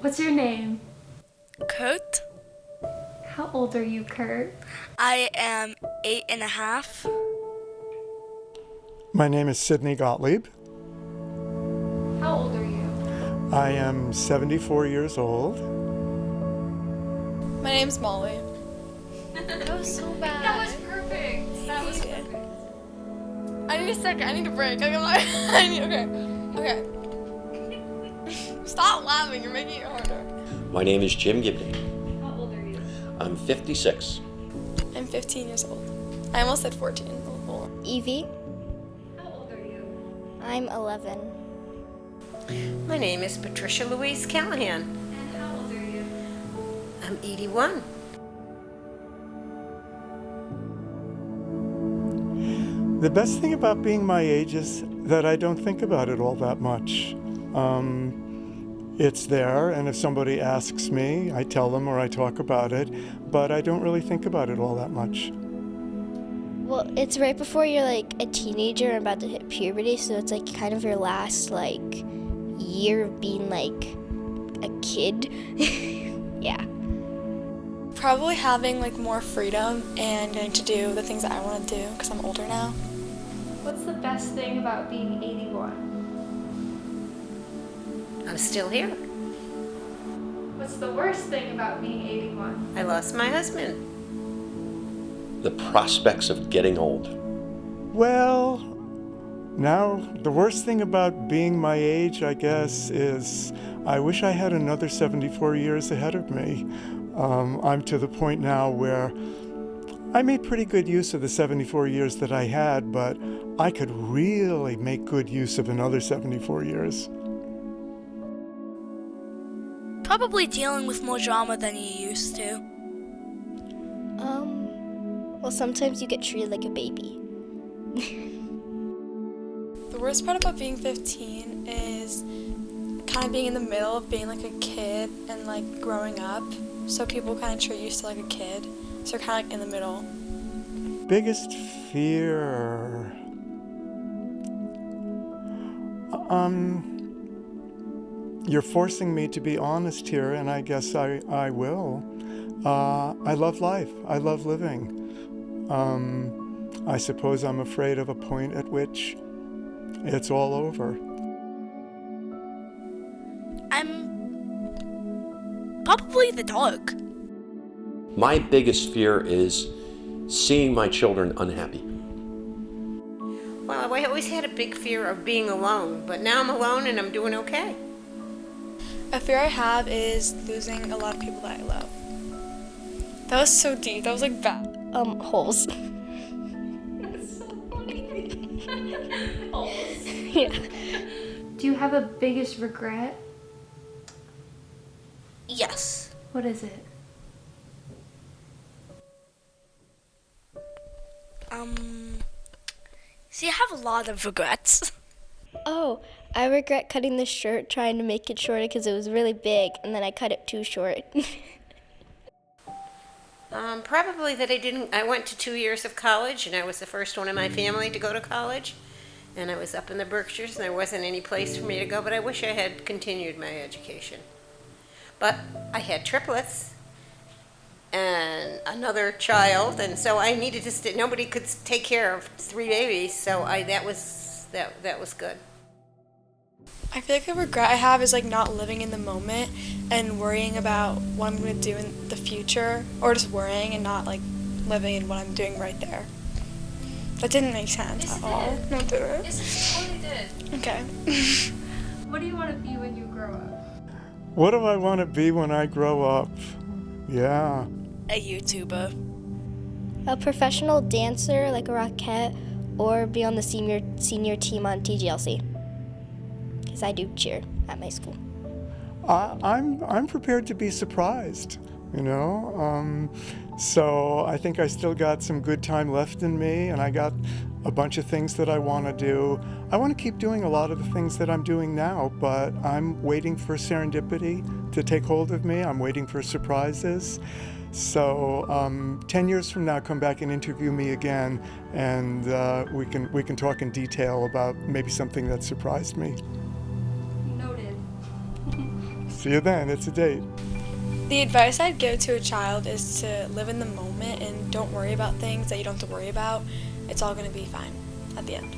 What's your name? Kurt. How old are you, Kurt? I am 8.5. My name is Sidney Gottlieb. How old are you? I am 74 years old. My name's Molly. That was so bad. That was perfect. That was perfect. I need a second. I need a break. Okay. Stop laughing. You're making it harder. My name is Jim Gibney. How old are you? I'm 56. I'm 15 years old. I almost said 14. Evie. How old are you? I'm 11. My name is Patricia Louise Callahan. And how old are you? I'm 81. The best thing about being my age is that I don't think about it all that much. It's there, and if somebody asks me, I tell them or I talk about it, but I don't really think about it all that much. Well, it's right before you're like a teenager and about to hit puberty, so it's like kind of your last like year of being like a kid. Yeah. Probably having like more freedom and getting to do the things that I want to do because I'm older now. What's the best thing about being 81? I'm still here. What's the worst thing about being 81? I lost my husband. The prospects of getting old. Well, now the worst thing about being my age, I guess, is I wish I had another 74 years ahead of me. I'm to the point now where I made pretty good use of the 74 years that I had, but I could really make good use of another 74 years. Probably dealing with more drama than you used to. Well, sometimes you get treated like a baby. The worst part about being 15 is kind of being in the middle of being like a kid and like growing up. So people kind of treat you still like a kid. So you're kind of like in the middle. Biggest fear. You're forcing me to be honest here, and I guess I will. I love life. I love living. I suppose I'm afraid of a point at which it's all over. I'm probably the dog. My biggest fear is seeing my children unhappy. Well, I always had a big fear of being alone, but now I'm alone and I'm doing okay. A fear I have is losing a lot of people that I love. That was so deep. That was like bad. Holes. That's so funny. Holes. Yeah. Do you have a biggest regret? Yes. What is it? See, I have a lot of regrets. Oh, I regret cutting this shirt, trying to make it shorter because it was really big, and then I cut it too short. Probably that I went to 2 years of college, and I was the first one in my family to go to college. And I was up in the Berkshires, and there wasn't any place for me to go, but I wish I had continued my education. But I had triplets and another child, and so I needed to stay. Nobody could take care of 3 babies, so that was good. I feel like the regret I have is like not living in the moment and worrying about what I'm going to do in the future, or just worrying and not like living in what I'm doing right there. That didn't make sense at all. No, it didn't. Yes, it totally did. Okay. What do you want to be when you grow up? What do I want to be when I grow up? Yeah. A YouTuber. A professional dancer like a Rockette, or be on the senior team on TGLC. Because I do cheer at my school. I'm prepared to be surprised, you know. So I think I still got some good time left in me, and I got a bunch of things that I want to do. I want to keep doing a lot of the things that I'm doing now, but I'm waiting for serendipity to take hold of me. I'm waiting for surprises. So 10 years from now, come back and interview me again, and we can talk in detail about maybe something that surprised me. Noted. See you then. It's a date. The advice I'd give to a child is to live in the moment and don't worry about things that you don't have to worry about. It's all going to be fine at the end.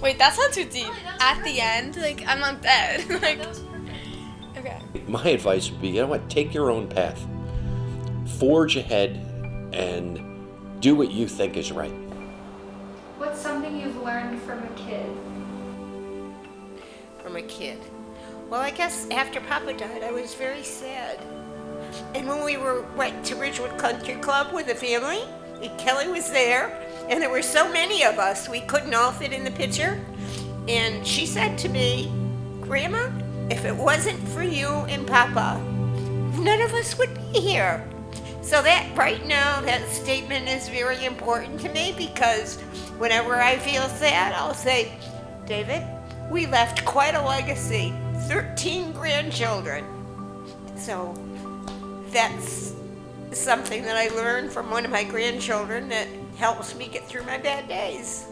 Wait, that sounds too deep. At the end? Like, I'm not dead. Like, That was perfect. okay. My advice would be, you know what, take your own path. Forge ahead and do what you think is right. What's something you've learned from a kid? From a kid. Well, I guess after Papa died, I was very sad. And when we went to Ridgewood Country Club with the family, and Kelly was there, and there were so many of us, we couldn't all fit in the picture. And she said to me, Grandma, if it wasn't for you and Papa, none of us would be here. So that right now, that statement is very important to me, because whenever I feel sad, I'll say, David, we left quite a legacy, 13 grandchildren. So that's something that I learned from one of my grandchildren that helps me get through my bad days.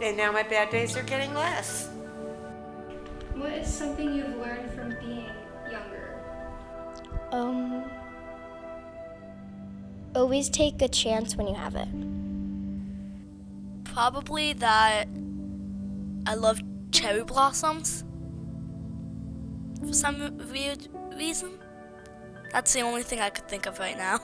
And now my bad days are getting less. What is something you've learned from being younger? Always take a chance when you have it. Probably that I love cherry blossoms. For some weird reason. That's the only thing I could think of right now.